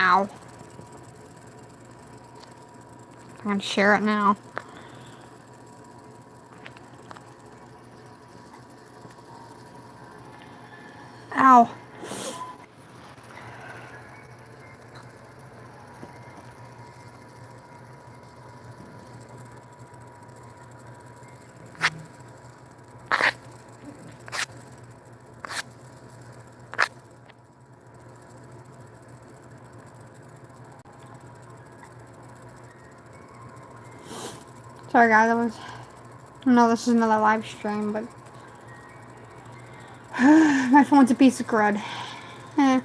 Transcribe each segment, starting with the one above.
Ow. I can share it now. Ow. Sorry guys, I know this is another live stream, but my phone's a piece of crud. Eh. I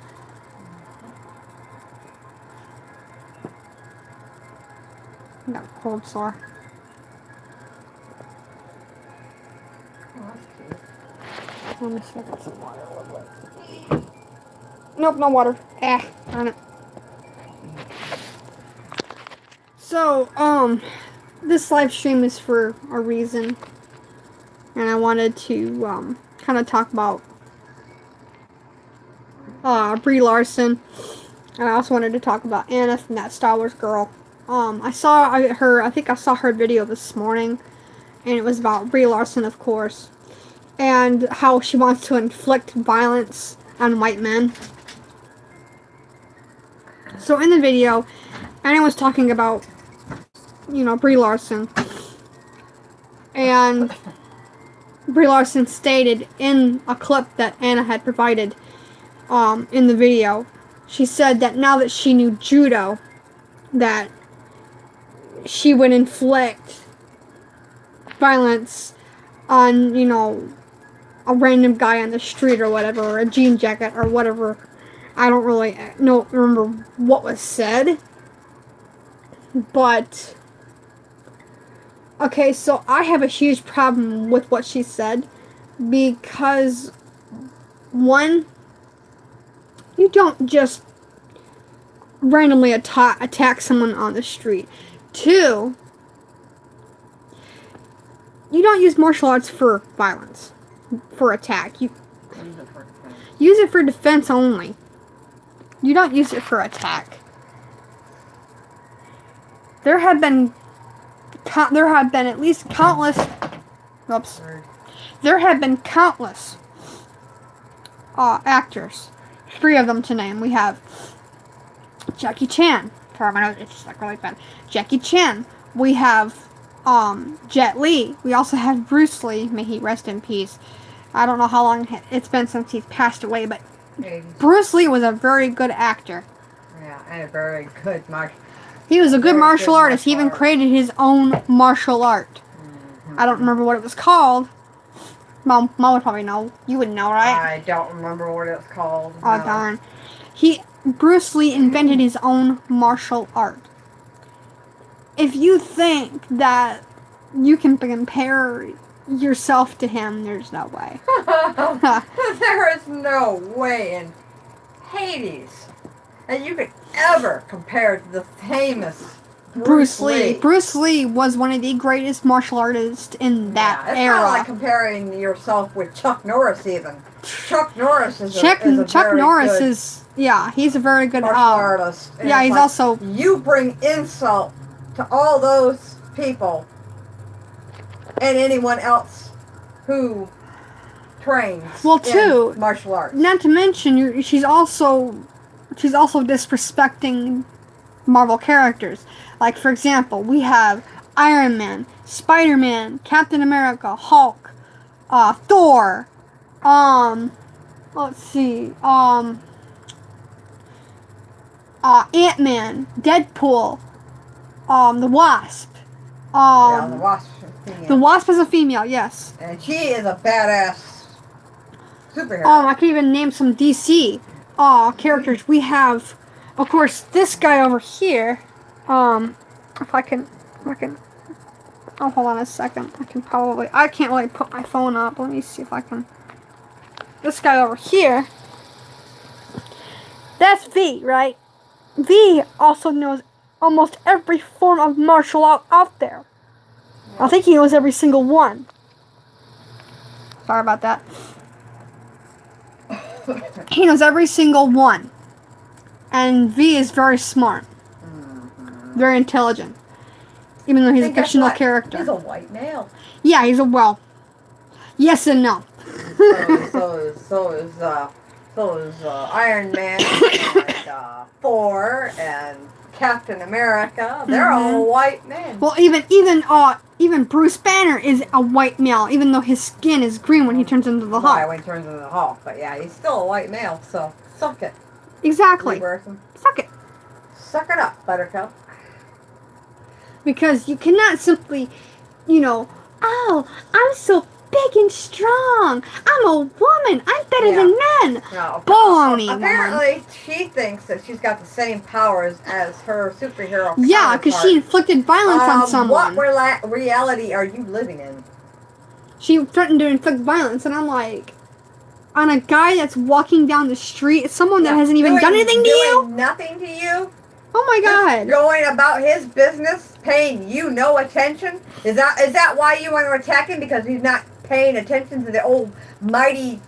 got a cold sore. Oh, that's cute. Let me see if I got some water. Nope, no water. Darn it. So, this live stream is for a reason. And I wanted to, kind of talk about, Brie Larson. And I also wanted to talk about Anna from that Star Wars girl. I think I saw her video this morning. And it was about Brie Larson, of course. And how she wants to inflict violence on white men. So in the video, Anna was talking about, Brie Larson. And Brie Larson stated in a clip that Anna had provided in the video, she said that now that she knew judo, that she would inflict violence on, a random guy on the street or whatever, or a jean jacket or whatever. I don't really remember what was said. But, okay, so I have a huge problem with what she said. Because, one, you don't just randomly attack someone on the street. Two, you don't use martial arts for violence, for attack. You use it for defense only. You don't use it for attack. There have been at least countless. Oops. There have been countless actors. 3 of them to name. We have Jackie Chan. Sorry, my nose itches like really bad. Jackie Chan. We have Jet Li. We also have Bruce Lee. May he rest in peace. I don't know how long it's been since he's passed away, but Bruce Lee was a very good actor. Yeah, and a very good martial. He was a good martial artist. He even created his own martial art. Mm-hmm. I don't remember what it was called. Mom would probably know. You would know, right? I don't remember what it's called. Oh, no. Darn. Bruce Lee invented his own martial art. If you think that you can compare yourself to him, there's no way. There is no way in Hades that you could ever compare to the famous Bruce Lee. Bruce Lee was one of the greatest martial artists in that era. It's not like comparing yourself with Chuck Norris even. Chuck Norris is he's a very good martial artist. And yeah, he's also... You bring insult to all those people and anyone else who trains in martial arts. Not to mention, she's also disrespecting Marvel characters. Like, for example, we have Iron Man, Spider-Man, Captain America, Hulk, Thor, let's see, Ant-Man, Deadpool, the Wasp. The Wasp is a female. The Wasp is a female, yes. And she is a badass superhero. I could even name some DC characters. We have, of course, this guy over here. If I can, oh, hold on a second. I can't really put my phone up. Let me see if I can. This guy over here. That's V, right? V also knows almost every form of martial art out there. I think he knows every single one. Sorry about that. He knows every single one. And V is very smart, very intelligent, even though he's a And guess fictional what? character. He's a white male. Yeah, he's a well. Yes and no. So is Iron Man and Thor and Captain America. They're all white men. Well, even Bruce Banner is a white male, even though his skin is green when he turns into the Why Hulk. when he turns into the Hulk? But yeah, he's still a white male. So suck it. Exactly. Rebirth. Suck it. Suck it up, Buttercup. Because you cannot simply, oh, I'm so big and strong. I'm a woman. I'm better than men. No, Baloney, woman. apparently, she thinks that she's got the same powers as her superhero. Yeah, because she inflicted violence on someone. What reality are you living in? She threatened to inflict violence, and I'm like, on a guy that's walking down the street, someone that hasn't even done anything to you? Doing nothing to you? Oh my God. Just going about his business, paying you no attention? Is that why you want to attack him? Because he's not paying attention to the old mighty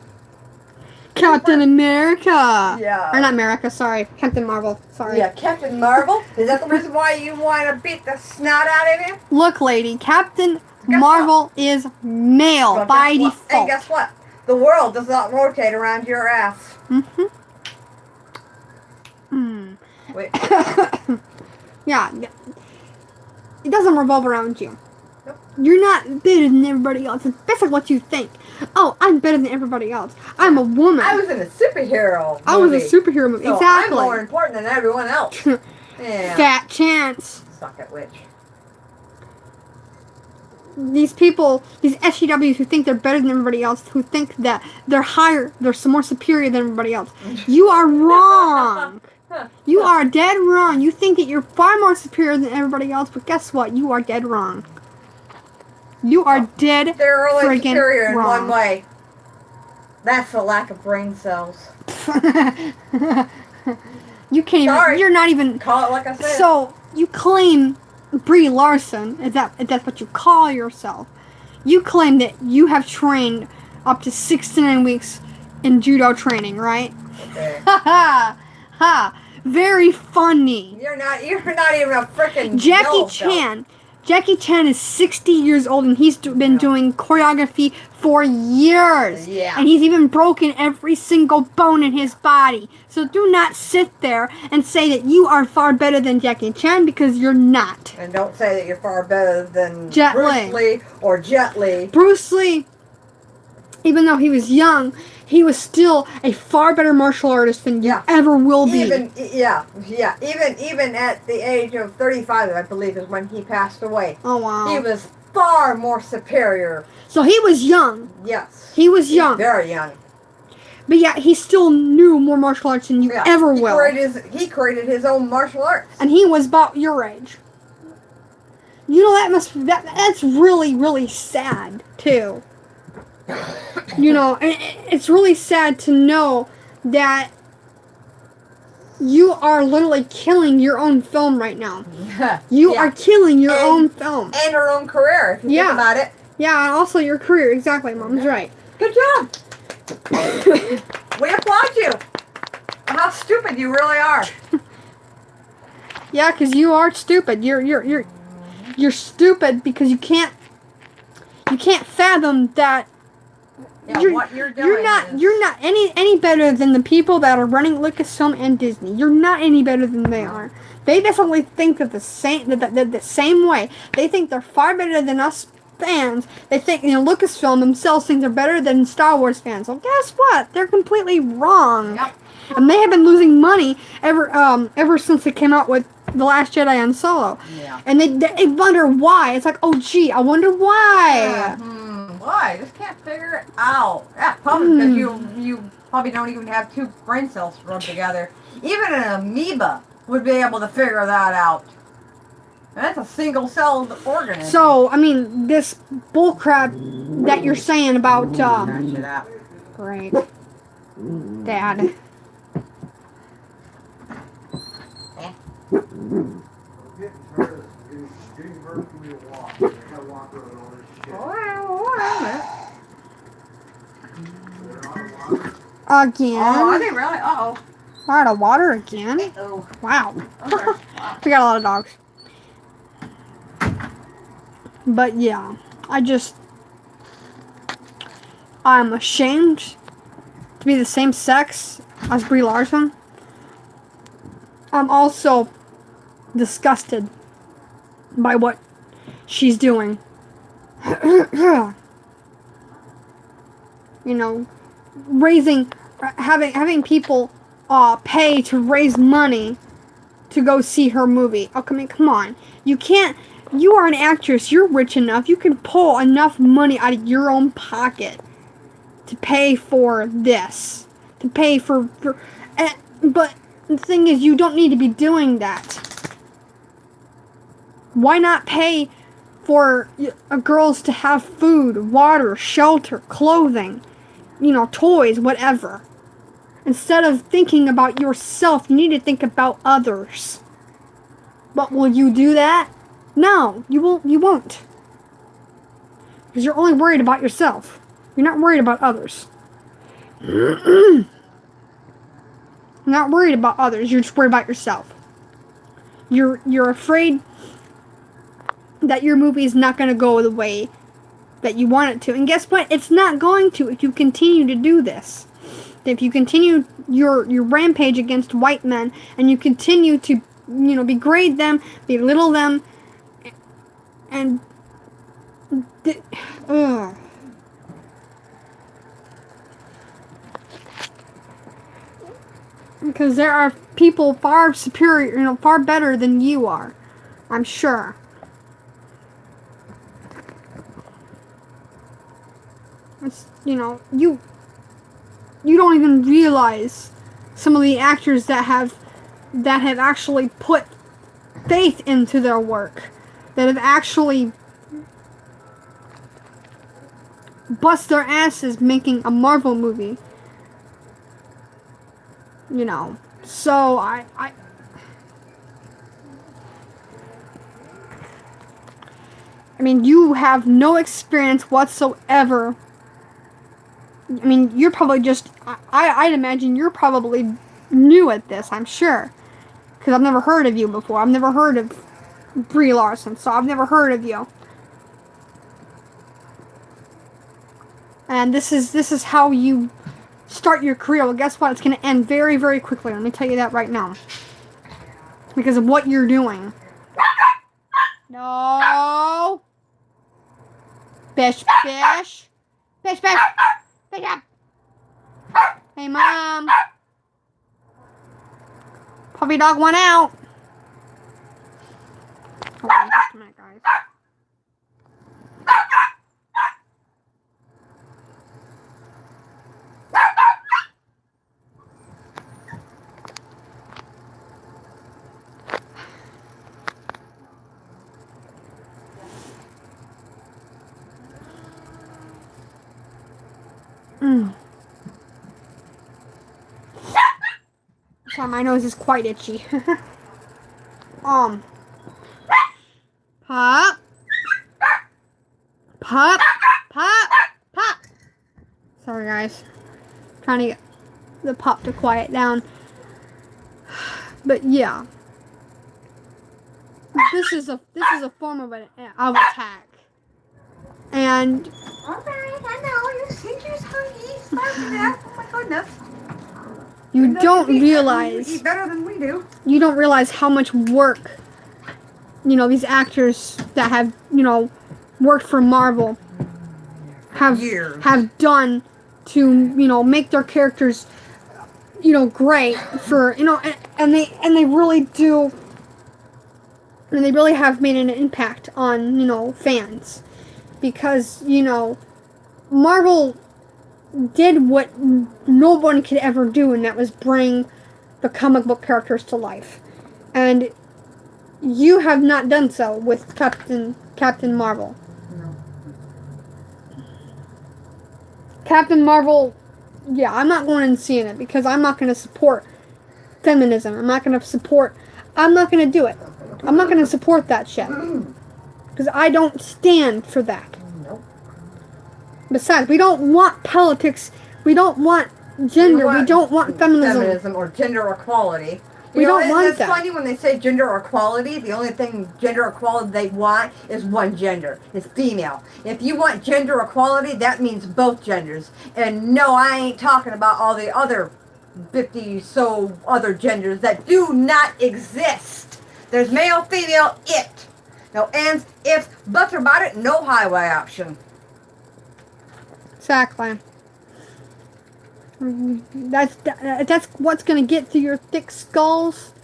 Captain America. Yeah. Or not America, sorry. Captain Marvel. Sorry. Yeah, Captain Marvel? Is that the reason why you want to beat the snot out of him? Look, lady, Captain Marvel is male Well, by guess what? default. And guess what? The world does not rotate around your ass. Wait. Yeah. It doesn't revolve around you. Nope. You're not better than everybody else. It's basically what you think. Oh, I'm better than everybody else. I'm a woman. I was in a superhero movie. I was a superhero movie. So Exactly. I'm more important than everyone else. Yeah. Fat chance. Suck it, witch. These people, these SJWs who think they're better than everybody else, who think that they're higher, they're more superior than everybody else. You are wrong. You are dead wrong. You think that you're far more superior than everybody else, but guess what? You are dead wrong. You are dead They're only friggin' superior in wrong. one way. That's the lack of brain cells. You can't even. Sorry. You're not even. Call it like I said. So you claim Brie Larson, if that's what you call yourself, you claim that you have trained up to 6 to 9 weeks in judo training, right? Okay. Ha ha ha! Very funny. You're not even a freaking Jackie Chan. Jackie Chan is 60 years old and he's been doing choreography for years. Yeah. And he's even broken every single bone in his body. So do not sit there and say that you are far better than Jackie Chan because you're not. And don't say that you're far better than Jet Bruce Lee or Jet Li. Bruce Lee, even though he was young, he was still a far better martial artist than you ever will be. Even at the age of 35, I believe, is when he passed away. Oh, wow. He was far more superior. So he was young. Yes. He was young. Very young. But yeah, he still knew more martial arts than you ever will. He created his own martial arts. And he was about your age. You know, that's really, really sad, too. You know, it's really sad to know that you are literally killing your own film right now. You are killing your own film. And your own career, if you think about it. Yeah, and also your career. Exactly, Mom's right. Good job. We applaud you. How stupid you really are. Yeah, because you are stupid. You're stupid because you can't fathom that. Yeah, what you're doing You're not any better than the people that are running Lucasfilm and Disney. You're not any better than they are. They definitely think of the same way. They think they're far better than us fans. They think Lucasfilm themselves think they're better than Star Wars fans. Well, guess what? They're completely wrong. Yep. And they have been losing money ever since they came out with The Last Jedi and Solo. Yeah. And they wonder why. It's like, oh gee, I wonder why. Why? I just can't figure it out. Yeah, probably because you probably don't even have two brain cells rubbed together. Even an amoeba would be able to figure that out. That's a single-celled organism. So, I mean, this bullcrap that you're saying about, Great. Dad. Again. Oh, are they really? Uh-oh. We're out of water again? Oh. Wow. Okay. Wow. We got a lot of dogs. But yeah, I'm ashamed to be the same sex as Brie Larson. I'm also disgusted by what she's doing. You know, having people pay to raise money to go see her movie. Oh, come on. You can't. You are an actress. You're rich enough. You can pull enough money out of your own pocket to pay for this. To pay for but the thing is, you don't need to be doing that. Why not pay for girls to have food, water, shelter, clothing, toys, whatever? Instead of thinking about yourself, you need to think about others. But will you do that? No, you won't. Because you're only worried about yourself. You're not worried about others. You're not worried about others, you're just worried about yourself. You're afraid that your movie is not going to go the way that you want it to. And guess what? It's not going to if you continue to do this. If you continue your rampage against white men and you continue to, degrade them, belittle them, and because there are people far superior, far better than you are, I'm sure. It's, you don't even realize some of the actors that have actually put faith into their work, that have actually bust their asses making a Marvel movie. So I mean, you have no experience whatsoever. I mean, you're probably just, I'd imagine you're probably new at this, I'm sure. Because I've never heard of you before. I've never heard of Brie Larson, so I've never heard of you. And this is how you start your career. Well, guess what? It's going to end very, very quickly. Let me tell you that right now. Because of what you're doing. No. Bish, bish. Bish, bish. Bish up. Hey, Mom. Puppy dog went out. Hold on just a minute, guys. Sorry, my nose is quite itchy. Pop. Pop. Pop. Pop. Sorry, guys. Trying to get the pup to quiet down. But yeah. This is a form of attack. And Alright, I know. Your sister's hungry. Starving to death. Oh my goodness. you don't You realize eat better than we do. you don't realize how much work these actors that have worked for Marvel Years. have done to make their characters great for and they really do, and they really have made an impact on fans, because Marvel did what no one could ever do, and that was bring the comic book characters to life. And you have not done so with Captain Marvel. No. Captain Marvel, yeah, I'm not going and seeing it because I'm not going to support feminism. I'm not going to do it. I'm not going to support that shit. Because I don't stand for that. Nope. Besides, we don't want politics. We don't want gender. We don't want feminism. Feminism or gender equality. We don't want it's that. funny when they say gender equality, the only thing gender equality they want is one gender. It's female. If you want gender equality, that means both genders. And no, I ain't talking about all the other 50 so other genders that do not exist. There's male, female, it. No ands, ifs, buts about it, no highway option. Exactly. That's what's gonna get through your thick skulls.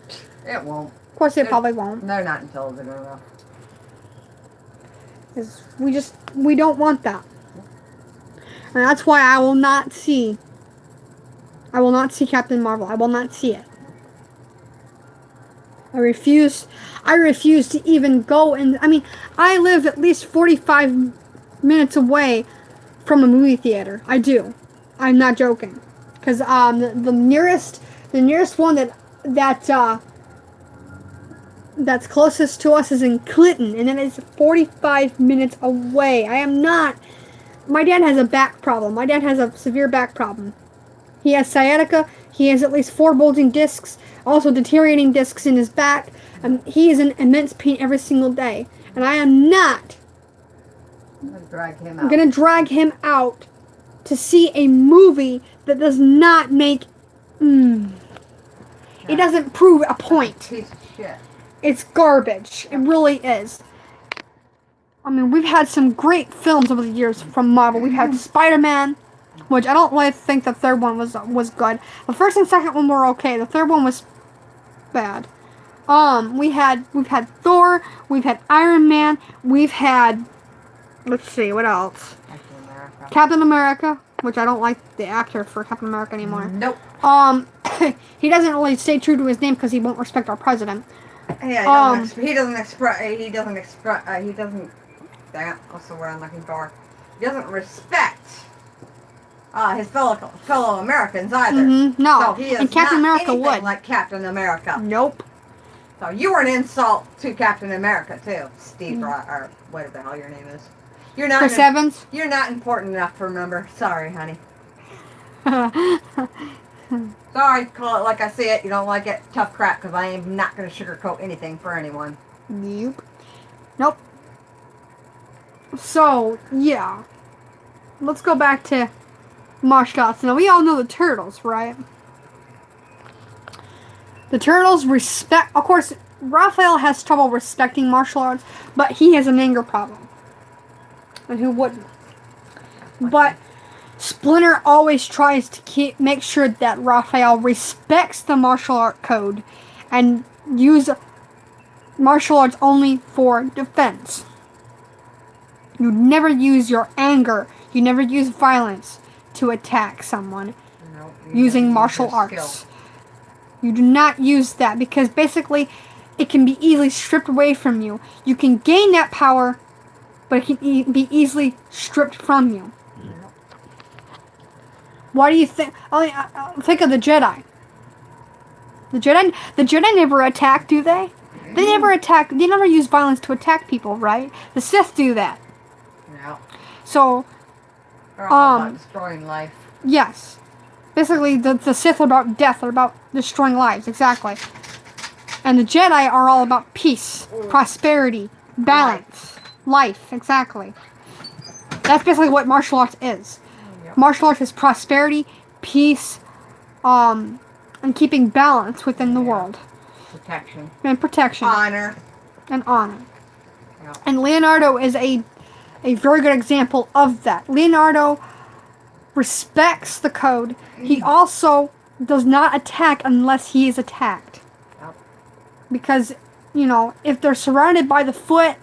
It won't. Of course, it probably won't. They're not intelligent enough. 'Cause we don't want that, and that's why I will not see Captain Marvel. I will not see it. I refuse to even go and, I mean, I live at least 45 minutes away from a movie theater. I do. I'm not joking. Because the nearest one that's closest to us is in Clinton, and it is 45 minutes away. My dad has a back problem. My dad has a severe back problem. He has sciatica. He has at least 4 bulging discs, also deteriorating discs in his back, and he is in immense pain every single day. And I am not I'm going to drag him out to see a movie that does not make... It doesn't prove a point. Piece of shit. It's garbage. It really is. I mean, we've had some great films over the years from Marvel. We've had Spider-Man, which I don't really think the third one was good. The first and second one were okay. The third one was bad. We've had Thor. We've had Iron Man. We've had, let's see, what else? Captain America, which I don't like the actor for Captain America anymore. Nope. He doesn't really stay true to his name because he won't respect our president. Yeah, he doesn't. What's the word I'm looking for? He doesn't respect his fellow Americans either. Mm-hmm. No, so he is and Captain not America anything would. like Captain America. Nope. So you were an insult to Captain America too, Steve or whatever the hell your name is. You're not Chris Evans. You're not important enough to remember. Sorry, honey. Sorry, call it like I see it. You don't like it. Tough crap, because I am not going to sugarcoat anything for anyone. Nope. So, yeah. Let's go back to martial arts. Now, we all know the Turtles, right? The Turtles respect... Of course, Raphael has trouble respecting martial arts, but he has an anger problem. And who wouldn't? But Splinter always tries to make sure that Raphael respects the martial art code and use martial arts only for defense. You never use your anger, you never use violence to attack someone using martial arts. You do not use that because basically it can be easily stripped away from you. You can gain that power, but it can be easily stripped from you. Why do you think? Think of the Jedi. The Jedi never attack, do they? They never attack. They never use violence to attack people, right? The Sith do that. No. So, they're all about destroying life. Yes. Basically, the Sith are about death. They're about destroying lives. Exactly. And the Jedi are all about peace, prosperity, balance, life. Exactly. That's basically what martial arts is. Martial arts is prosperity, peace, and keeping balance within the world. Protection. And protection. Honor. And honor. Yeah. And Leonardo is a very good example of that. Leonardo respects the code. He also does not attack unless he is attacked. Yep. Because, if they're surrounded by the foot,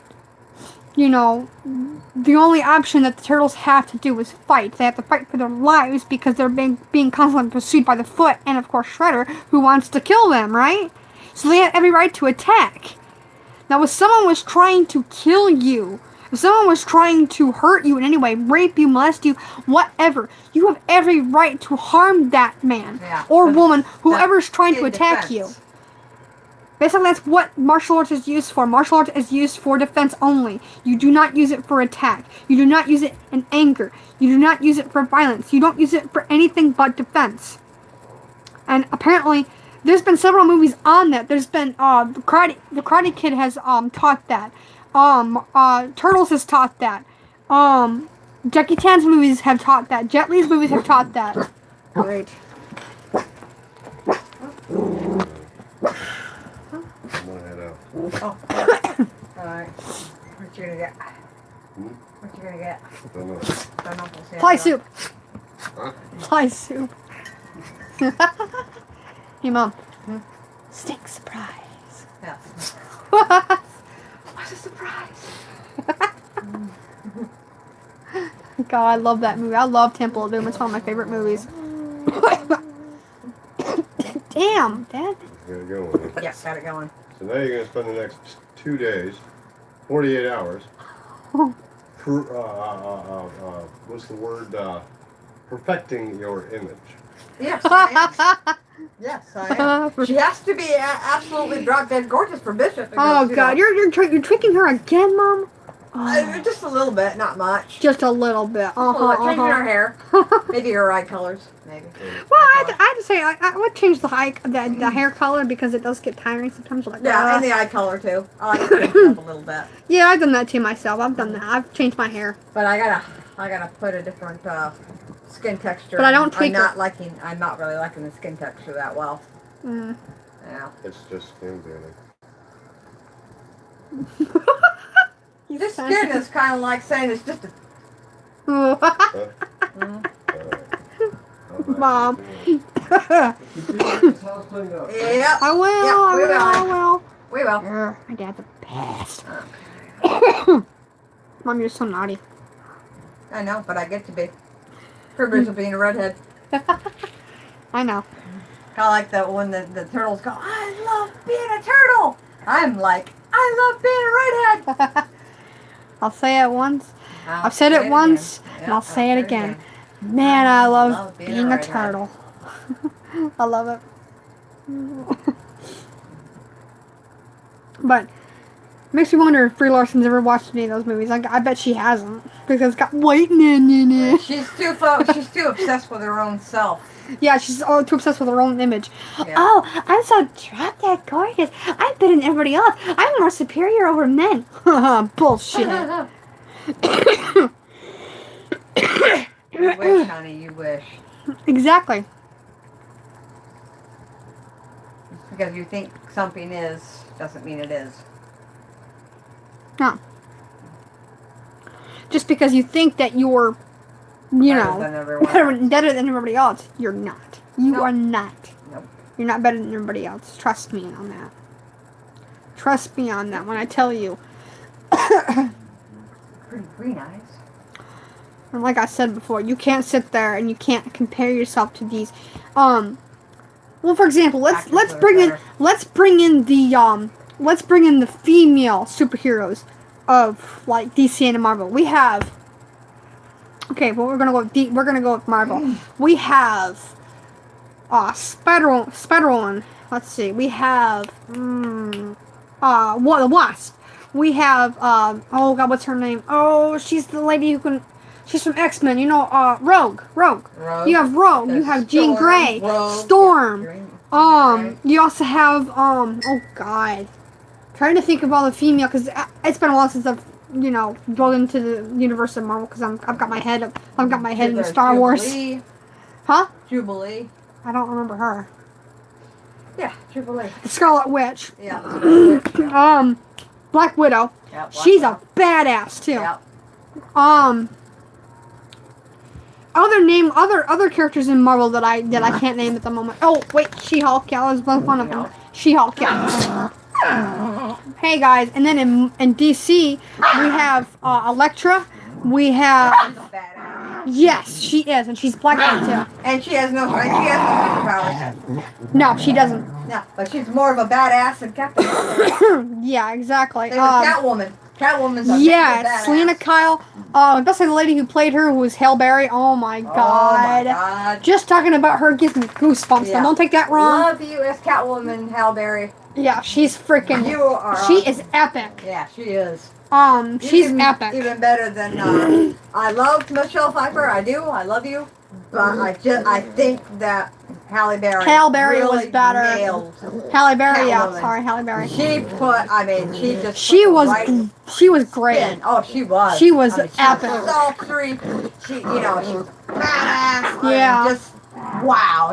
the only option that the Turtles have to do is fight. They have to fight for their lives because they're being constantly pursued by the Foot and, of course, Shredder, who wants to kill them, right? So they have every right to attack. Now, if someone was trying to kill you, if someone was trying to hurt you in any way, rape you, molest you, whatever, you have every right to harm that man or woman, whoever's trying to attack you. Basically, that's what martial arts is used for. Martial arts is used for defense only. You do not use it for attack. You do not use it in anger. You do not use it for violence. You don't use it for anything but defense. And apparently, there's been several movies on that. There's been the Karate Kid has taught that. Turtles has taught that. Jackie Chan's movies have taught that. Jet Li's movies have taught that. Great. I'm gonna head out. Oh. Alright. What you gonna get? What you gonna get? Don't know. Don't know. We'll see Fly how it soup. Huh? Fly soup. Hey, Mom. Stink surprise. goes. What a surprise. God, I love that movie. I love Temple of Doom. It's one of my favorite movies. Damn, Dad. Gotta go with it. Yeah, got it going. So now you're gonna spend the next 2 days, 48 hours, what's the word? Perfecting your image. Yes, I am. Yes, I am. She has to be absolutely drop dead gorgeous for Bishop. Oh Because, God, you're tricking her again, Mom. Oh, just a little bit, not much. just a little bit. Changing her hair. Maybe her eye colors. Maybe. Well, I have to say, I would change the hair color because it does get tiring sometimes. Like, Yeah, and the eye color too. I like to change it up a little bit. yeah, I've done that too myself. I've done that. I've changed my hair. But I gotta put a different skin texture. But I don't tweak I'm not really liking the skin texture that well. Mm. Yeah. It's just skin tanning. This skin is kind of like saying it's just a. Mom. Keep this house cleaned up. Yep. I will. Yeah, I we will. will. I will. We will. My dad's the best. Mom, you're so naughty. I know, but I get to be. Privilege of being a redhead. I know. Kind of like that when the turtles go, I love being a turtle. I'm like, I love being a redhead. I'll say it once. I've said it once, and I'll say it again. again. Man, I love being being a redhead. turtle. I love it. But makes me wonder if Brie Larson's ever watched any of those movies. I bet she hasn't because it's got white men in it. She's too obsessed with her own self. Yeah, she's too obsessed with her own image. Yeah. Oh, I'm so drop dead gorgeous. I'm better than everybody else. I'm more superior over men. Bullshit. You wish, honey, you wish. Exactly. Because you think something is, doesn't mean it is. No. Just because you think that you're, Better than everyone. better than everybody else, you're not. You Nope. are not. Nope. You're not better than everybody else. Trust me on that. Trust me on that when I tell you. Pretty green eyes. And like I said before, you can't sit there and you can't compare yourself to these. Well, for example, let's bring in the female superheroes of like DC and Marvel. We have. Okay, well we're gonna go with Marvel. We have Spider-Woman. Let's see. We have the Wasp. We have oh God, what's her name? Oh, she's the lady who can. She's from X-Men. You know, Rogue. You have Rogue. You have Jean Grey. Storm. You also have oh God. Trying to think of all the female because it's been a while since I've dwelled into the universe of Marvel because I've got my head in Star Wars. Huh? Jubilee. I don't remember her. Yeah, Jubilee. The Scarlet Witch. Yeah. Black Widow. Yeah, Black She's Widow. a badass too. Yeah. Other characters in Marvel that I can't name at the moment. Oh wait, She-Hulk. Yeah, that was one of them. She-Hulk. Yeah. Hey guys, and then in DC we have Elektra. We have She's a badass. yes, she is, and she's black too. And she has no superpowers. No, she doesn't. No, but she's more of a badass than Captain. Yeah, exactly. There's Catwoman. Catwoman's a Yeah, badass. Selena Kyle. Especially the lady who played her, who was Halle Berry. Oh my Oh my god. god. Just talking about her gives me goosebumps. Yeah. Now, don't take that wrong. Love you as Catwoman, Halle Berry. Yeah, she's freaking. You are. She is epic. Yeah, she is. She's even, epic. Even better than. I love Michelle Pfeiffer. I do. I love you. But I think that Halle Berry. Halle Berry really was better. nailed Halle Berry, yeah. Catwoman. Sorry, Halle Berry. She put. I mean, she just. She put the was. right She was great. spin. Oh, she was. She was I mean, epic. She was sultry. She, she's badass. Yeah. I mean, just wow.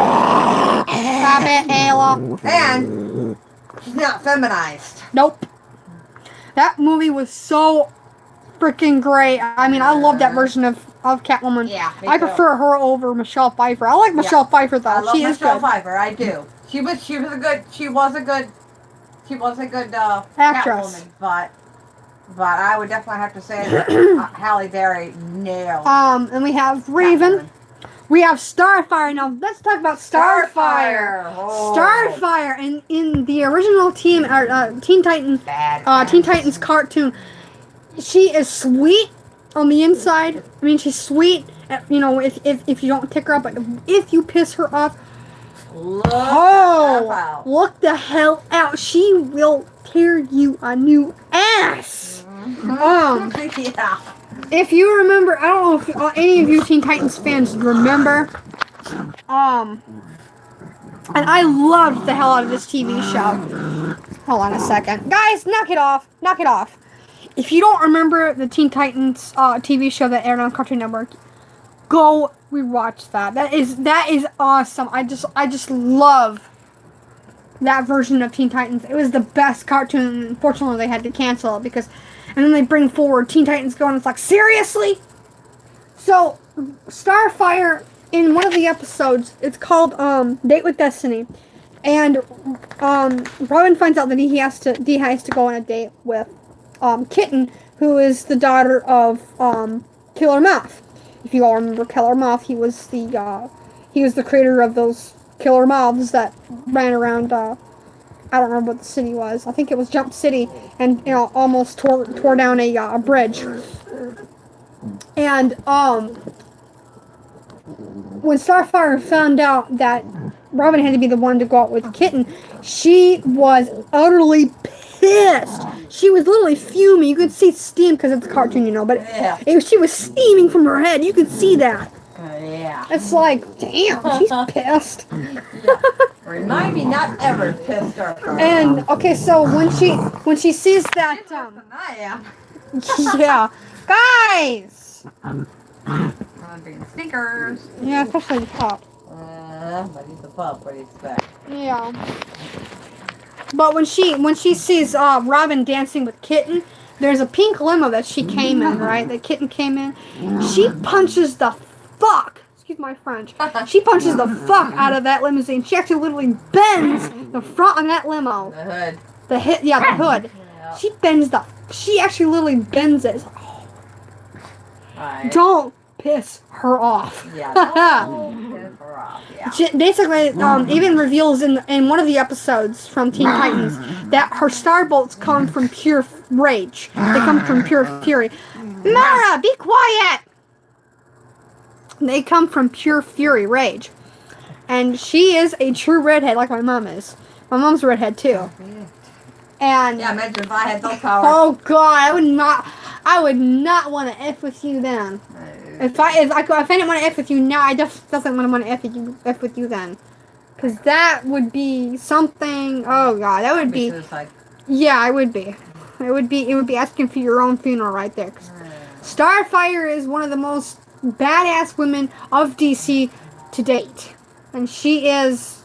Stop it, Ayla. And she's not feminized. Nope. That movie was so freaking great. I mean, I love that version of Catwoman. Yeah, me I too. prefer her over Michelle Pfeiffer. I like Michelle Pfeiffer though. I love She is Michelle good. Pfeiffer. I do. She was a good Actress. Catwoman, but I would definitely have to say that Halle Berry nailed. And we have Raven. Catwoman. We have Starfire. Now let's talk about Starfire. Oh, Starfire in the original Teen Titans bad. Teen Titans cartoon. She is sweet on the inside. I mean, she's sweet. You know, if you don't tick her up, but if you piss her off, Look out. look the hell out. She will tear you a new ass. Yeah. If you remember, I don't know if any of you Teen Titans fans remember, and I loved the hell out of this TV show. Hold on a second. Guys, knock it off. Knock it off. If you don't remember the Teen Titans TV show that aired on Cartoon Network, go rewatch that. That is awesome. I just love that version of Teen Titans. It was the best cartoon. Unfortunately, they had to cancel it because, and then they bring forward Teen Titans Go, and it's like, seriously? So, Starfire, in one of the episodes, it's called Date with Destiny, and Robin finds out that he has to go on a date with Kitten, who is the daughter of Killer Moth. If you all remember Killer Moth, he was the creator of those killer moths that ran around. I don't remember what the city was. I think it was Jump City, and almost tore down a bridge. And when Starfire found out that Robin had to be the one to go out with Kitten, she was utterly pissed. She was literally fuming. You could see steam because it's a cartoon, but Yeah. she was steaming from her head. You could see that. Yeah. It's like, damn, she's pissed. Remind me not ever to piss her. And okay, so when she sees that, I am. yeah, guys, I'm being sneakers. yeah, especially the top, But he's a pup. What do you expect? yeah. But when she sees Robin dancing with Kitten, there's a pink limo that she came in, right? That Kitten came in. She punches the fuck. Excuse my French. She punches the fuck out of that limousine. She actually literally bends the front of that limo. The hood. The hood. Yeah. She actually literally bends it. It's like, Right. don't piss her off. Yeah. Don't piss her off. Yeah. She basically even reveals in one of the episodes from Teen Titans that her star bolts come from pure rage. They come from pure fury. Mara, be quiet! They come from pure fury, rage. And she is a true redhead like my mom is. My mom's a redhead too. And Yeah, imagine if I had those powers. oh god, I would not want to F with you then. If I didn't want to F with you now, I just doesn't want to F with you then. Because that would be something, oh god, that would be, Suicide. yeah, it would be. It would be asking for your own funeral right there. 'Cause Starfire is one of the most badass women of DC to date. And she's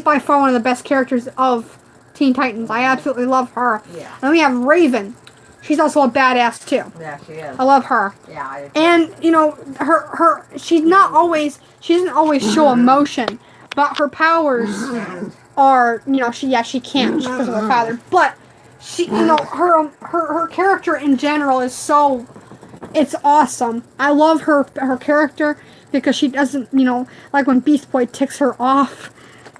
by far one of the best characters of Teen Titans. I absolutely love her. Yeah. And we have Raven. She's also a badass too. Yeah, she is. I love her. Yeah, I do. And she doesn't always show emotion, but her powers are, she can't because of her father, but she, her character in general is so, it's awesome. I love her character because she doesn't, like when Beast Boy ticks her off,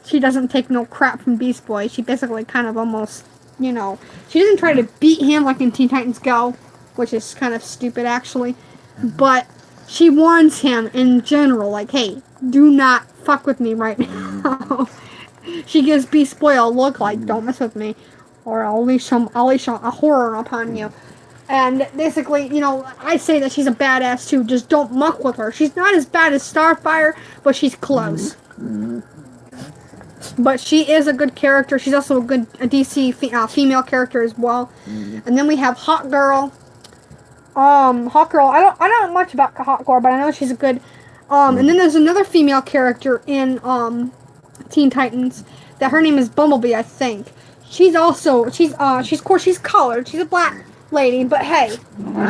she doesn't take no crap from Beast Boy. She basically kind of almost you know, she doesn't try to beat him like in Teen Titans Go, which is kind of stupid actually. But she warns him in general, like, hey, do not fuck with me right now. She gives Beast Boy a look like, don't mess with me, or I'll unleash a horror upon you. And basically, you know, I say that she's a badass too. Just don't muck with her. She's not as bad as Starfire, but she's close. But she is a good character. She's also a DC female character as well. And then we have Hawk Girl. Hawk Girl. I don't know much about Hawk Girl, but I know she's a good. And then there's another female character in Teen Titans that her name is Bumblebee, I think. She's colored. She's a black lady, but hey,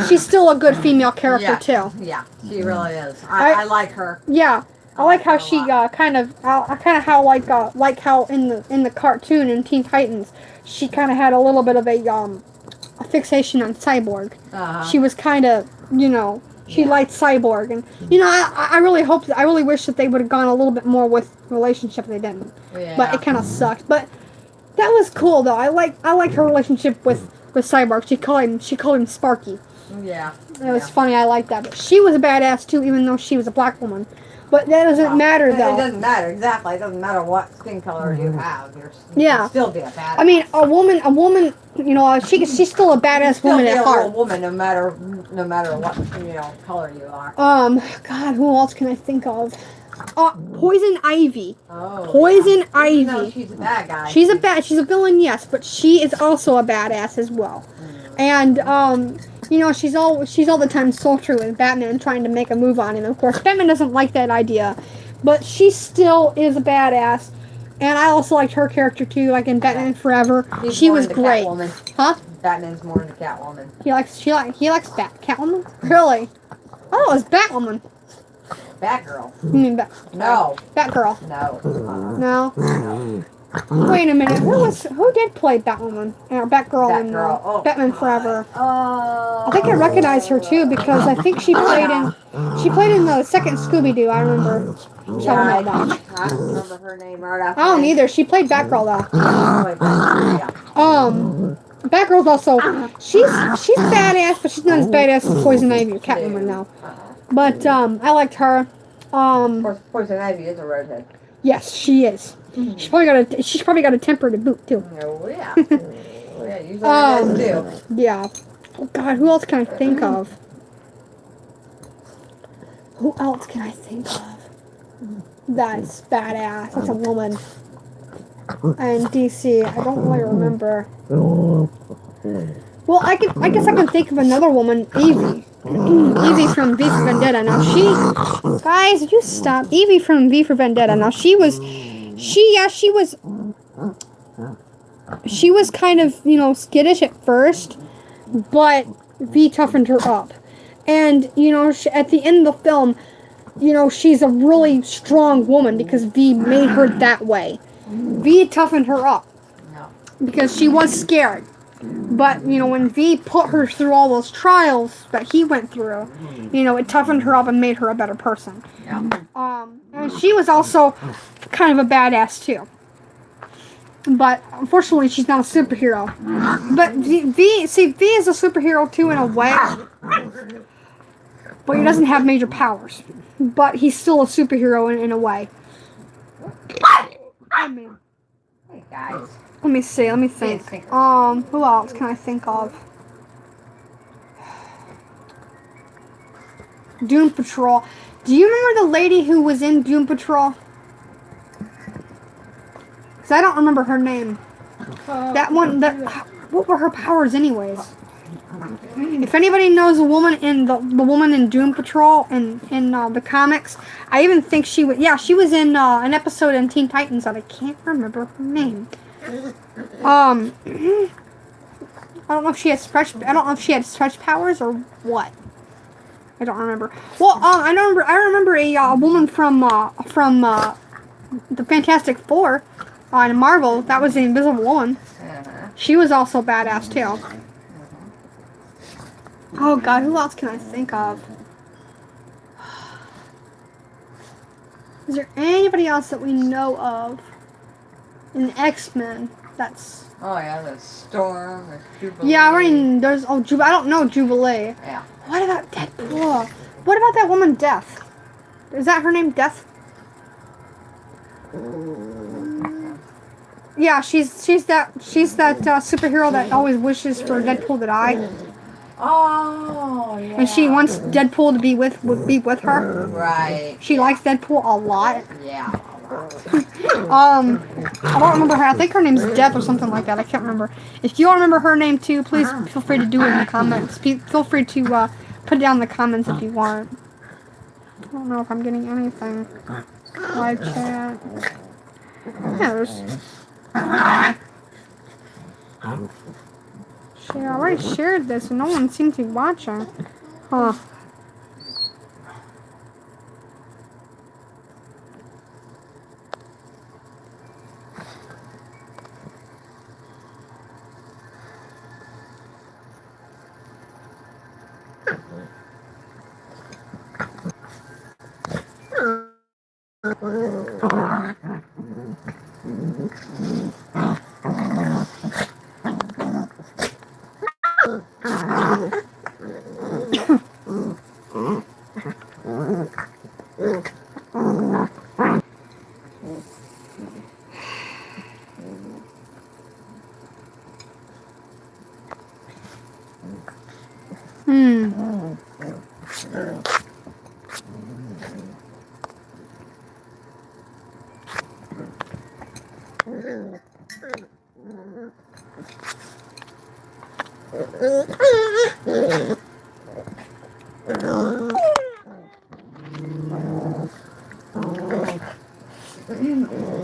she's still a good female character too. Yeah, she really is. I like her. Yeah, I like how she kind of like how in the cartoon in Teen Titans, she kind of had a little bit of a fixation on Cyborg. She was kind of, you know, she liked Cyborg, and you know, I really wish that they would have gone a little bit more with the relationship. They didn't, but it kind of sucked. But that was cool though. I like her relationship with Cyborg. She called him Sparky. Yeah. It was funny. I like that. But she was a badass too, even though she was a black woman. But that doesn't matter though. It doesn't matter, exactly. It doesn't matter what skin color you have. You can still be a badass. I mean, a woman, you know, she's still a badass woman at heart. A woman, no matter what, you know, color you are. God, who else can I think of? Poison Ivy. Oh. Poison Ivy. No, she's a bad guy. She's a villain, yes, but she is also a badass as well. And you know, she's all the time sultry with Batman trying to make a move on him. Of course, Batman doesn't like that idea, but she still is a badass. And I also liked her character too, like in Batman Forever. She was great. Catwoman. Huh? Batman's more into Catwoman. He likes Catwoman? Really? Oh, it's Batwoman. Batgirl. You mean No. Batgirl? No. No. Wait a minute. Who did play Batwoman or Batgirl in Batman Forever? I think I recognize her too because I think she played in the second Scooby Doo. I remember. I don't remember her name right after. I don't either. She played Batgirl though. Batgirl's also she's badass, but she's not as badass as Poison Ivy or Catwoman now. But I liked her. Poison Ivy is a redhead. Yes, she is. She's probably got a temper to boot too. Oh yeah. Usually redheads do. Yeah. Oh God, who else can I think of? Who else can I think of? That's badass. That's a woman. And DC, I don't really remember. Well, I guess I can think of another woman, Evie. Evie from V for Vendetta. Now guys, would you stop? Evie from V for Vendetta. Now she was kind of, you know, skittish at first, but V toughened her up. And, you know, at the end of the film, you know, she's a really strong woman because V made her that way. V toughened her up because she was scared. But, you know, when V put her through all those trials that he went through, you know, it toughened her up and made her a better person. And she was also kind of a badass, too. But, unfortunately, she's not a superhero. But V is a superhero, too, in a way. But he doesn't have major powers. But he's still a superhero in a way. I mean, hey, guys. Let me see. Let me think. Who else can I think of? Doom Patrol. Do you remember the lady who was in Doom Patrol? Because I don't remember her name. What were her powers, anyways? If anybody knows the woman in Doom Patrol in the comics, I even think she was. Yeah, she was in an episode in Teen Titans that I can't remember her name. I don't know if she had stretch powers or what. I don't remember. Well, I remember a woman from the Fantastic Four in Marvel. That was the Invisible Woman. She was also badass too. Oh God, who else can I think of? Is there anybody else that we know of in X-Men? That's Oh yeah, the Storm, the Jubilee. yeah. I mean, there's I don't know Jubilee. Yeah. What about Deadpool? What about that woman Death? Is that her name, Death? Yeah, she's that superhero that always wishes for Deadpool to die, Oh yeah. and she wants Deadpool to be with her. Right. She likes Deadpool a lot. Yeah. I don't remember her. I think her name's Death or something like that. I can't remember. If you all remember her name too, please feel free to do it in the comments. Feel free to put it down in the comments if you want. I don't know if I'm getting anything. Live chat. Yeah, there's. Shit, I already shared this and no one seems to be watching. Huh.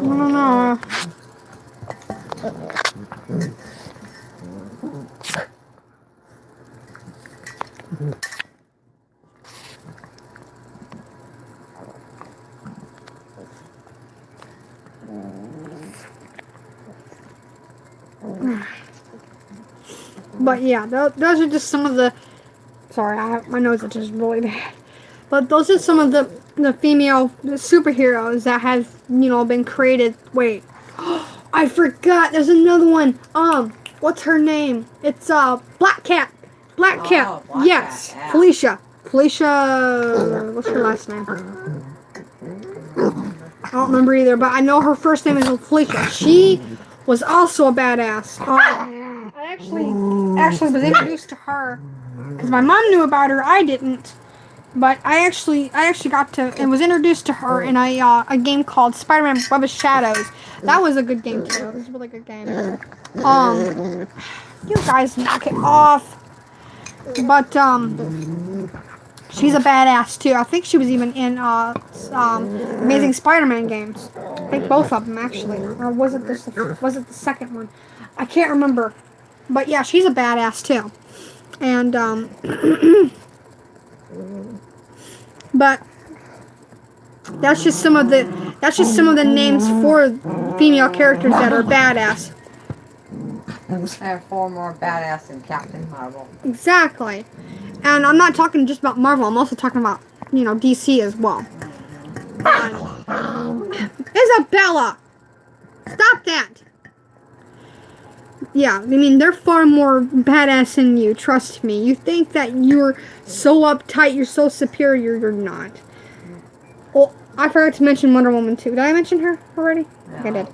I don't know. But yeah, those are just some of the. Sorry, my nose is just really bad. But those are some of the female superheroes that have been created. Wait, I forgot. There's another one. What's her name? It's Black Cat. Black Cat. Black Yes, Cat, yeah. Felicia. Felicia. What's her last name? I don't remember either. But I know her first name is Felicia. She was also a badass. I actually was introduced to her because my mom knew about her. I didn't. But I actually got to and was introduced to her in a game called Spider-Man Web of Shadows. That was a good game too. It was a really good game. You guys knock it off. But she's a badass too. I think she was even in Amazing Spider-Man games. I think both of them actually. Or was it the second one? I can't remember. But yeah, she's a badass too. And but that's just some of the names for female characters that are badass. I have 4 more badass than Captain Marvel. Exactly. And I'm not talking just about Marvel. I'm also talking about DC as well. Isabella, stop that. Yeah, I mean, they're far more badass than you, trust me. You think that you're so uptight, you're so superior, you're not. Well, I forgot to mention Wonder Woman, too. Did I mention her already? I think I did.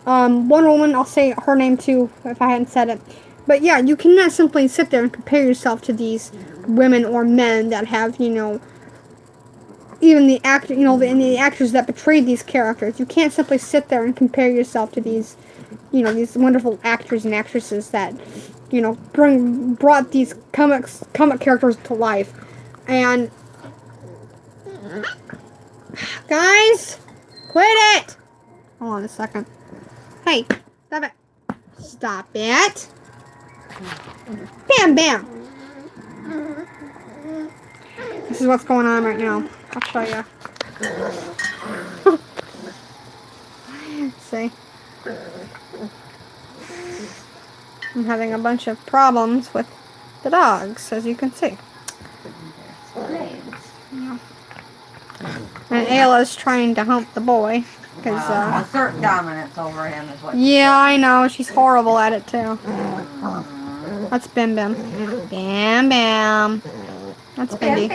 Wonder Woman, I'll say her name, too, if I hadn't said it. But yeah, you cannot simply sit there and compare yourself to these women or men that have, even the actor, the actors that portrayed these characters. You can't simply sit there and compare yourself to these these wonderful actors and actresses that, brought these comic characters to life. And guys, quit it! Hold on a second. Hey, stop it! Stop it! Bam, bam! This is what's going on right now. I'll show you. See? I'm having a bunch of problems with the dogs, as you can see. Yeah. And Ayla's trying to hump the boy. Because, assert dominance over him is what. yeah, I know. She's horrible at it, too. That's Bim Bim. Bam Bam. That's Bindi.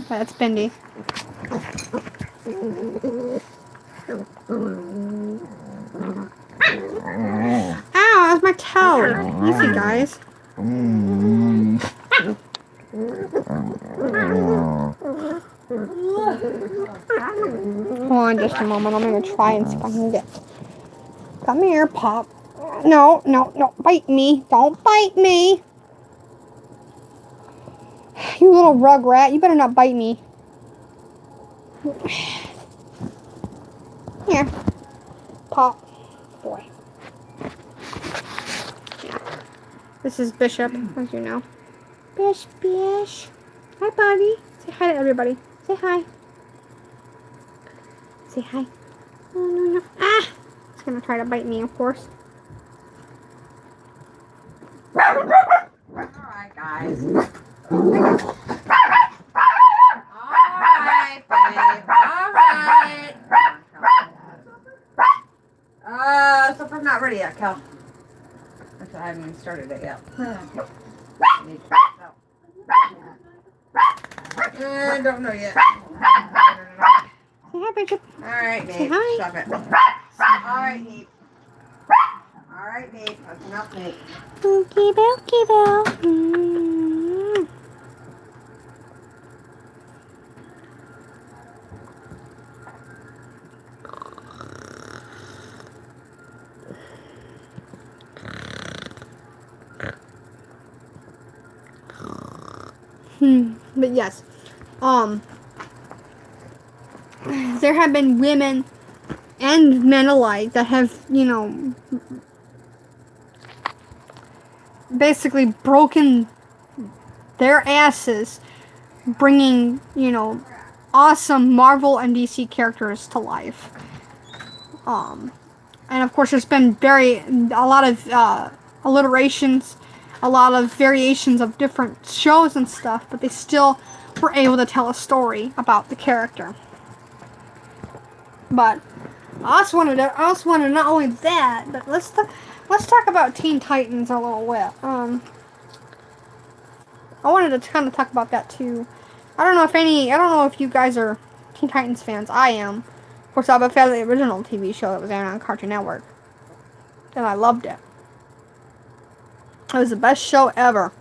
That's Bindi. Ow, that's my toe. Easy, guys. Hold on just a moment. I'm going to try and see if I can get... Come here, Pop. No, no, no. Bite me. Don't bite me. You little rugrat. You better not bite me. Here. Pop. Boy. Yeah. This is Bishop, as you know. Bish. Hi, buddy. Say hi to everybody. Say hi. Say hi. No. Ah! It's gonna try to bite me, of course. Alright, guys. Alright, babe. Alright. Supper's not ready yet, Cal. Actually, I haven't even started it yet. I don't know yet. Say hi, Bishop. Alright, Say babe. hi. Stop it. Alright, Nate. Alright, Nate. That's enough, Nate. Bookie Bell. Mm. But yes, there have been women and men alike that have, you know, basically broken their asses bringing, you know, awesome Marvel and DC characters to life. And of course there's been a lot of alliterations, a lot of variations of different shows and stuff, but they still were able to tell a story about the character. But I also wanted not only that, but let's talk about Teen Titans a little bit. I wanted to kind of talk about that too. I don't know if you guys are Teen Titans fans. I am. Of course, I'm a fan of the original TV show that was aired on Cartoon Network, and I loved it. It was the best show ever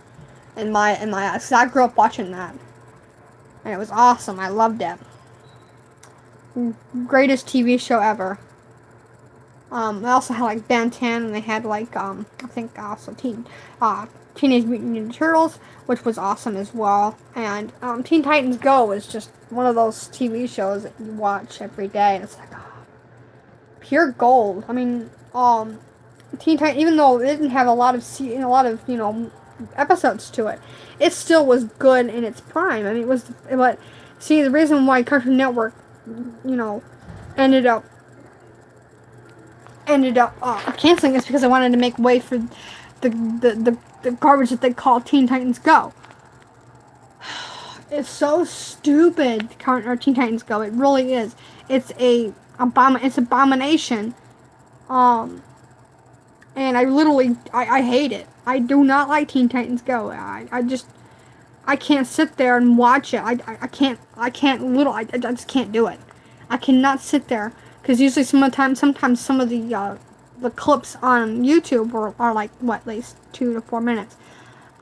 in my eyes. I grew up watching that, and it was awesome. I loved it. Greatest TV show ever. They also had like Ben 10, and they had like I think also Teenage Mutant Ninja Turtles, which was awesome as well. And Teen Titans Go is just one of those TV shows that you watch every day, and it's like pure gold. I mean, Teen Titans, even though it didn't have a lot of episodes to it, it still was good in its prime. I mean, the reason why Cartoon Network, you know, ended up canceling is because they wanted to make way for the garbage that they call Teen Titans Go. It's so stupid, Teen Titans Go. It really is. It's abomination. And I hate it. I do not like Teen Titans Go. I can't sit there and watch it. I just can't do it. I cannot sit there, because usually sometimes some of the clips on YouTube are like, what, at least 2 to 4 minutes.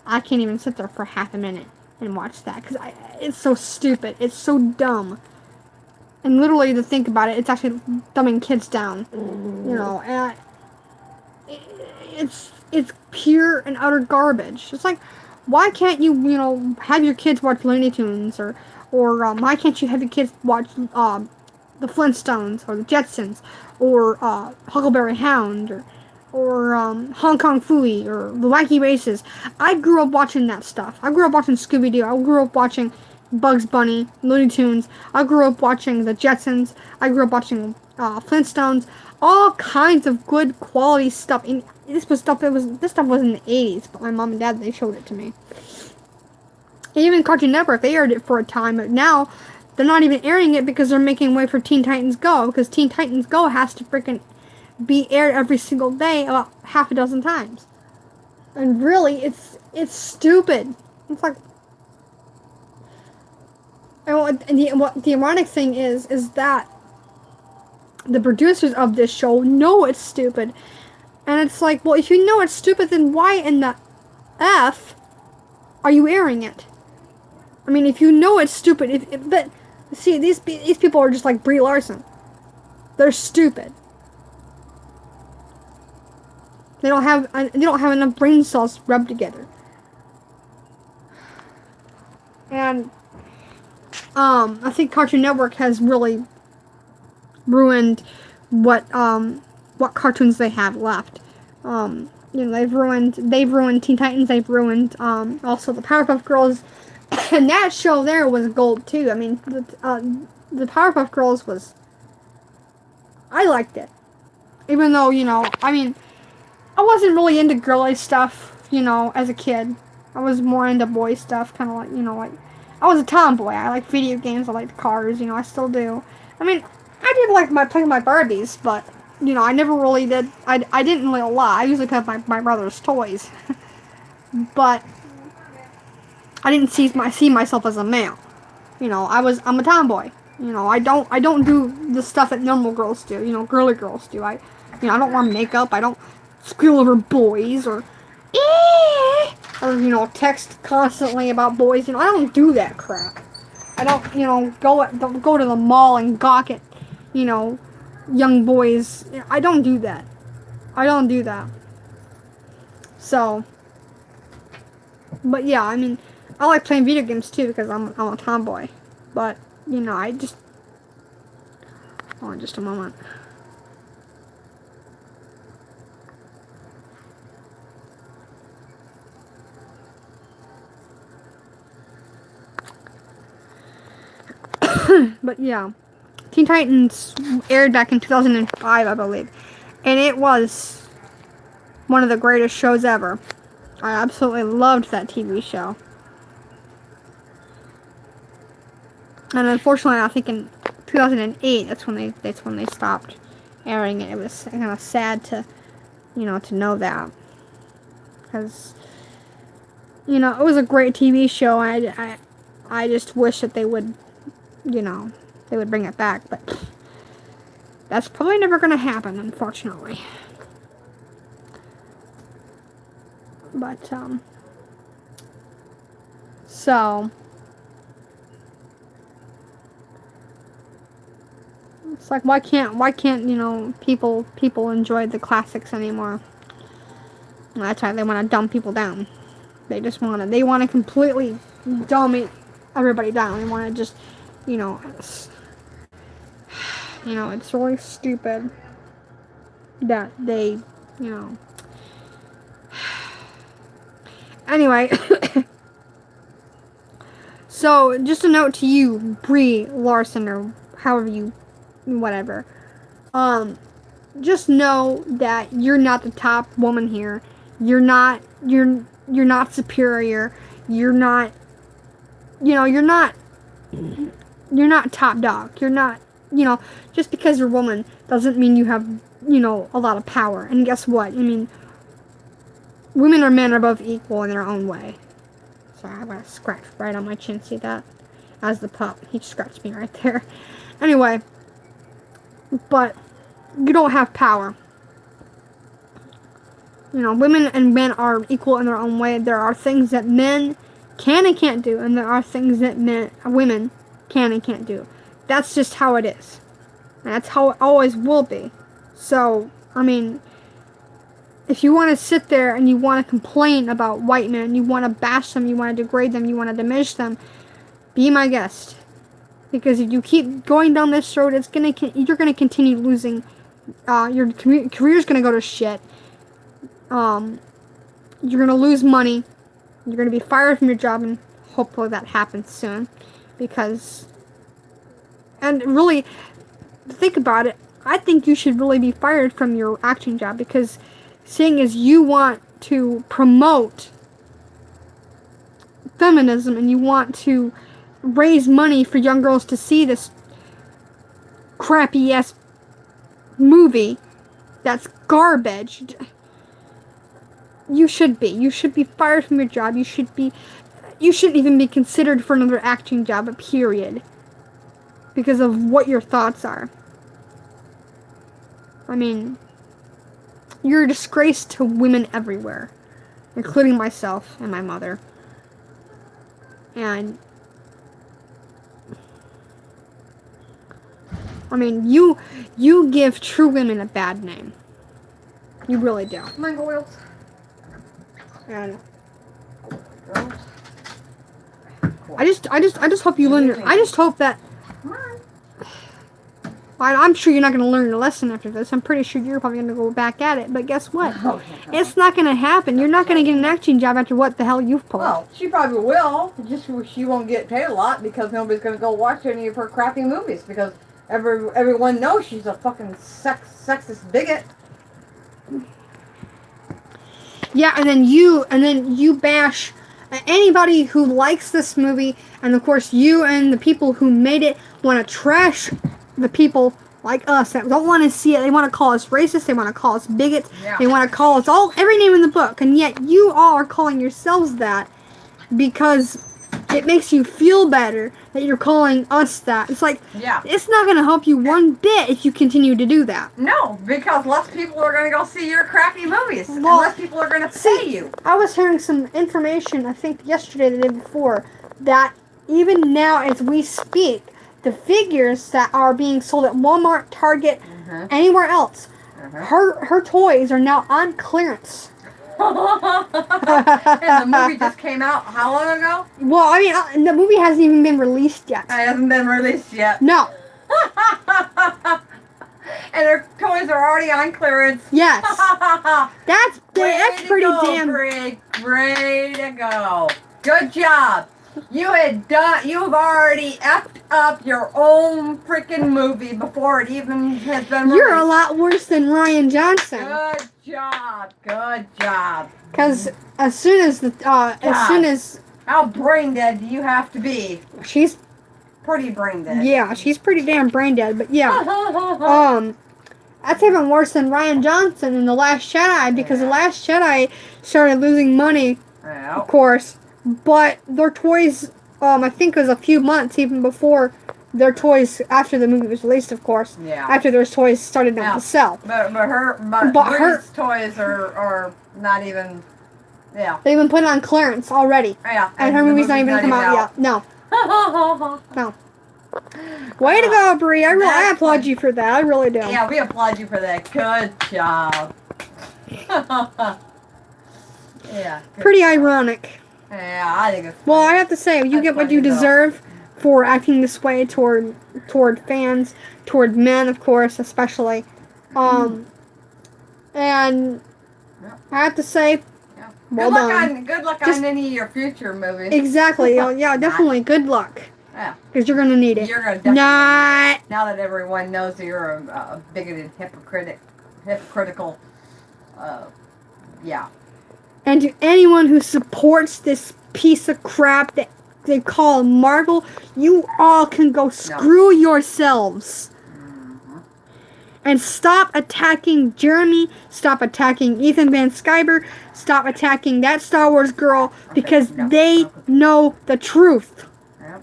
I can't even sit there for half a minute and watch that, because it's so stupid. It's so dumb. And literally, to think about it, it's actually dumbing kids down. You know, and it's pure and utter garbage. It's like, why can't you, have your kids watch Looney Tunes, or why can't you have your kids watch the Flintstones or the Jetsons, or Huckleberry Hound, or Hong Kong Phooey, or the Wacky Races? I grew up watching that stuff. I grew up watching Scooby-Doo. I grew up watching Bugs Bunny, Looney Tunes. I grew up watching the Jetsons. I grew up watching Flintstones. All kinds of good quality stuff. And this stuff was in the 80s, but my mom and dad, they showed it to me. Even Cartoon Network, they aired it for a time, but now they're not even airing it because they're making way for Teen Titans Go, because Teen Titans Go has to freaking be aired every single day about half a dozen times. And really, it's stupid. It's like, and the ironic thing is that the producers of this show know it's stupid. And it's like, well, if you know it's stupid, then why in the F are you airing it? I mean, if you know it's stupid, but see, these people are just like Brie Larson. They're stupid. They don't have enough brain cells rubbed together. And I think Cartoon Network has really ruined what cartoons they have left. They've ruined Teen Titans. They've ruined also the Powerpuff Girls, and that show there was gold too. I mean, the Powerpuff Girls was. I liked it, even though I mean, I wasn't really into girly stuff. As a kid, I was more into boy stuff, kind of like like I was a tomboy. I like video games. I liked cars. I still do. I mean, I did like playing my Barbies, but I never really did. I didn't really a lot. I usually played my brother's toys, but I didn't see myself as a male. I'm a tomboy. I don't do the stuff that normal girls do. Girly girls do. I don't wear makeup. I don't squeal over boys or text constantly about boys. I don't do that crap. I don't go to the mall and gawk at young boys. I don't do that. So, but yeah, I mean, I like playing video games too because I'm a tomboy. But I just hold on just a moment. But yeah, Teen Titans aired back in 2005, I believe, and it was one of the greatest shows ever. I absolutely loved that TV show. And unfortunately, I think in 2008, that's when they stopped airing it. It was kind of sad to know that, because it was a great TV show. I just wish that they would bring it back, but that's probably never going to happen, unfortunately. But so it's like, why can't people enjoy the classics anymore? Well, that's why they want to dumb people down. They want to completely dumb everybody down. They want to just it's really stupid that they anyway. So just a note to you, Brie Larson, or however you whatever, just know that you're not the top woman here. You're not superior. You're not top dog. You're not, just because you're a woman doesn't mean you have, a lot of power. And guess what? I mean, women or men are both equal in their own way. Sorry, I got a scratch right on my chin. See that? As the pup. He scratched me right there. Anyway. But you don't have power. Women and men are equal in their own way. There are things that men can and can't do, and there are things that women can and can't do. That's just how it is. And that's how it always will be. So, I mean, if you want to sit there and you want to complain about white men, you want to bash them, you want to degrade them, you want to diminish them, be my guest. Because if you keep going down this road, you're gonna continue losing. Your career's gonna go to shit. You're gonna lose money. You're gonna be fired from your job, and hopefully that happens soon. And really, think about it. I think you should really be fired from your acting job, because seeing as you want to promote feminism and you want to raise money for young girls to see this crappy ass movie that's garbage. You should be. You should be fired from your job. You shouldn't even be considered for another acting job, period. Because of what your thoughts are. I mean, you're a disgrace to women everywhere, including myself and my mother. And I mean, you give true women a bad name. You really do. Mango wheels. And Girls. I just hope you learn. I just hope that. Come on. I'm sure you're not going to learn a lesson after this. I'm pretty sure you're probably going to go back at it. But guess what? It's not going to happen. You're not going to get an acting job after what the hell you've pulled. Well, she probably will. Just she won't get paid a lot because nobody's going to go watch any of her crappy movies because everyone knows she's a fucking sexist bigot. Yeah, and then you bash anybody who likes this movie, and of course you and the people who made it want to trash the people like us that don't want to see it. They want to call us racist. They want to call us bigots. Yeah. They want to call us every name in the book, and yet you all are calling yourselves that because it makes you feel better that you're calling us that. It's like, Yeah. it's not going to help you one bit if you continue to do that. No, because less people are going to go see your crappy movies. And Well, less people are going to pay you. I was hearing some information, I think yesterday, the day before, that even now as we speak, the figures that are being sold at Walmart, Target, anywhere else, her toys are now on clearance. And the movie just came out how long ago? Well, I mean, the movie hasn't even been released yet. It hasn't been released yet. No. And her toys are already on clearance. Yes. That's Way to pretty go, damn. Brig. Way to go. Good job. You've already effed up your own freaking movie before it even has been released. You're a lot worse than Ryan Johnson. Good job. Good job. Because as soon as How brain dead do you have to be? she's Pretty brain dead. yeah, she's pretty damn brain dead. But yeah. That's even worse than Ryan Johnson in The Last Jedi, because The Last Jedi started losing money, Yeah. of course, but their toys, I think it was a few months even before their toys, after the movie was released, of course, Yeah. after their toys started not Yeah. to sell. But But her- Bree's toys are not even, yeah. They've been put on clearance already, Yeah. and her the movie's not even come out yet. No. No. Way to go, Bree. I applaud you for that. I really do. Yeah, we applaud you for that. Good job. Yeah. Good. Pretty ironic. Yeah, I think it's Well, I have to say, you That's get what funny you as hell. deserve for acting this way toward fans, toward men, of course, especially. And Yeah. I have to say, Yeah. well good luck done. Good luck Just- on any of your future movies. Exactly. Yeah, definitely. Good luck, Yeah. because you're gonna need it. You're gonna definitely. Not. Now that everyone knows that you're a bigoted, hypocritical, yeah. And to anyone who supports this piece of crap that they call Marvel, you all can go screw yourselves. And stop attacking Jeremy. Stop attacking Ethan Van Sciver. Stop attacking that Star Wars girl, because no, they no. know the truth. Yep.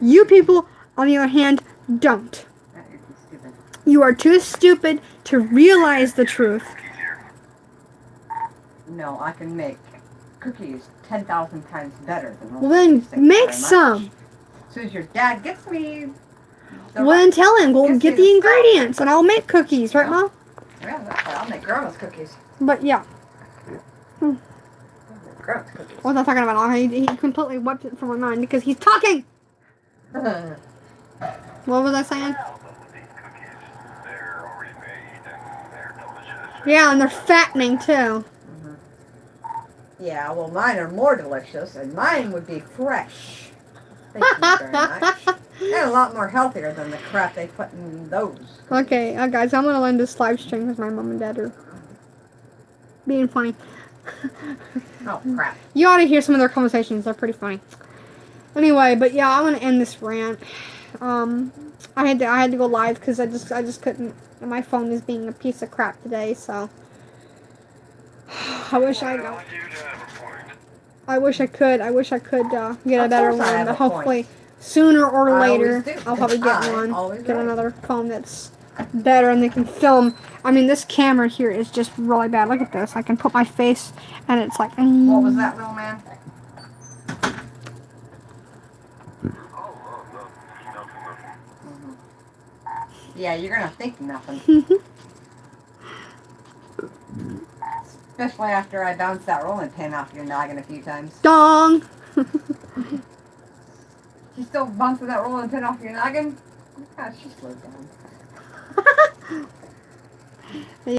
You people, on the other hand, don't. You're too stupid. You are too stupid to realize the truth. No, I can make cookies 10,000 times better than Well, then Thank you make very much. some. As soon as your dad gets me. Well, then tell him, go Yes, get it the is. ingredients, and I'll make cookies, right, Yeah. Mom? Yeah, that's right. I'll make grandma's cookies. But yeah. Grandma's cookies. What was I talking about? He completely wiped it from my mind because he's talking! What was I saying? Yeah, and they're fattening too. Yeah, well, mine are more delicious, and mine would be fresh. Thank you very much. And a lot more healthier than the crap they put in those. Okay, guys, I'm gonna end this live stream because my mom and dad are being funny. Oh, crap. You ought to hear some of their conversations. They're pretty funny. Anyway, but yeah, I'm gonna end this rant. I had to go live because I just couldn't. My phone is being a piece of crap today, so I wish I got. I wish I could get a Of better course I one, have but a point. hopefully sooner or I later always do. I'll probably get I'm one. always Get right. another phone that's better and they can film. I mean, this camera here is just really bad. Look at this. I can put my face and it's like. What was that, little man? Yeah, you're gonna think nothing. Especially after I bounced that rolling pin off your noggin a few times. Dong. You still bouncing that rolling pin off your noggin? Oh, gosh, she slowed down.